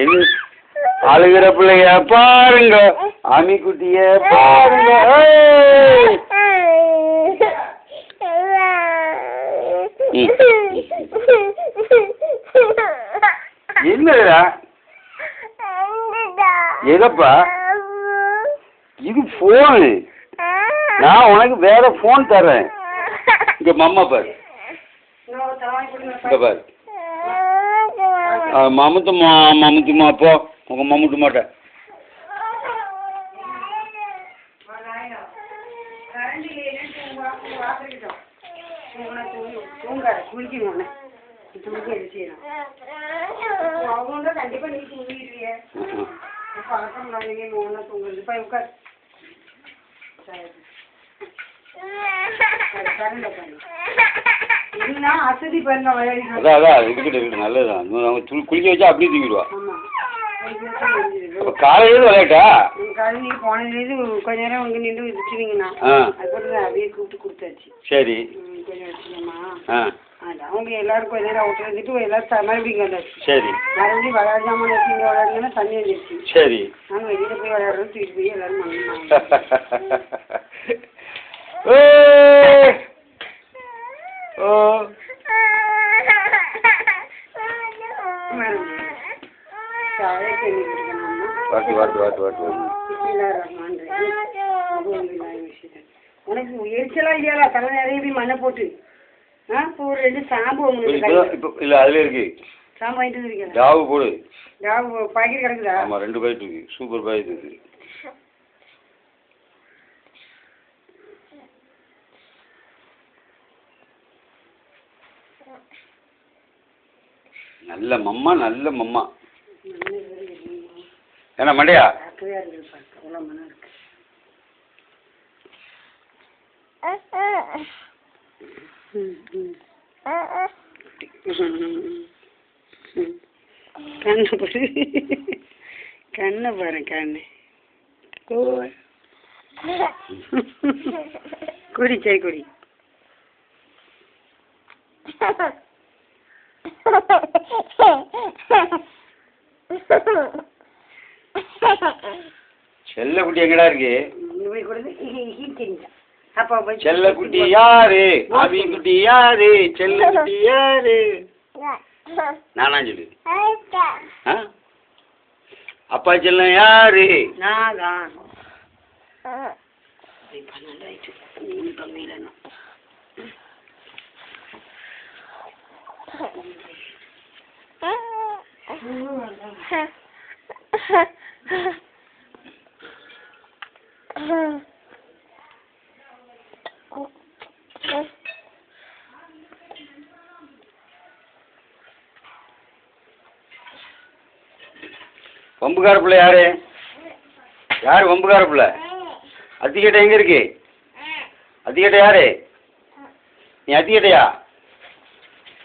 என்ன அழுகிற பிள்ளைய பாருங்க, அம்மிக்குட்டிய பாருங்க. என்னடா எதப்பா இது போனு? நான் உனக்கு வேற போன் தரேன். இங்க மம்மா பாரு, இங்க பாரு. மம்முத்துமா போ, உங்க மம்முட்டு மாட்டேன். கண்டிப்பா நீ தூங்கிடுவிய பழக்கம் தூங்குறது போய் உட்கார். அசதி பண்ண நல்லதுதான். குளிக்க வச்சா அப்படியே தூக்கிடுவா. காலையில விளையாட்டா காலையில் நீங்க போனதுலேருந்து கொஞ்ச நேரம் உங்க நின்று வச்சுருவீங்கண்ணா. அதுக்கப்புறம் அப்படியே கூப்பிட்டு கொடுத்தாச்சு. சரி கொஞ்சம் வச்சுக்கோமா. அவங்க எல்லாரும் கொஞ்ச நேரம் அவுட் வந்துட்டு எல்லாரும் மறுபடியும் வந்தாச்சு. சரி மறுபடியும் விளையாட ஜாமான் வச்சு இங்கே விளையாடுங்கன்னா தண்ணி வந்துருச்சு. சரி நானும் வெளியில் போய் விளையாடுறது தூக்கிட்டு போய் எல்லாரும் உனக்கு எரிச்சலா இல்லையா? தலை நிறைய போய் மண்ணை போட்டு ஒரு 2 சாம்பு இல்ல அதுல இருக்கு. சாம்பு வாங்கிட்டு வந்துருக்கேன். ஜாவு போடு. ஜாவு பாக்கெட் கிடக்குதா? ஆமா 2 பாக்கெட் இருக்கு. சூப்பர் பாக்கெட் இருக்கு. நல்ல மம்மா, நல்ல மம்மா. என்ன மண்டையா? கண்ணு பாரு, கண்ணை பாரு, கண்ணு குடி, சரி குடி. செல்ல குட்டி எங்கடா இருக்கு? செல்ல குட்டி யாரு? அபி குட்டி யாரு? செல்ல குட்டி யாரு? நானா சொல்லு. அப்பா செல்லம் யாரு? நான் வம்புக்கார பிள்ளை யாரு? யாரு வம்புக்கார பிள்ளை? அத்திக்கிட்ட எங்க இருக்கு? அத்திக்கிட்ட யாரு? நீ அத்திக்கிட்டயா?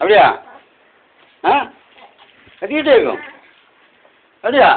அப்படியா? அத்திக்கிட்டே இருக்கும். அப்படியா?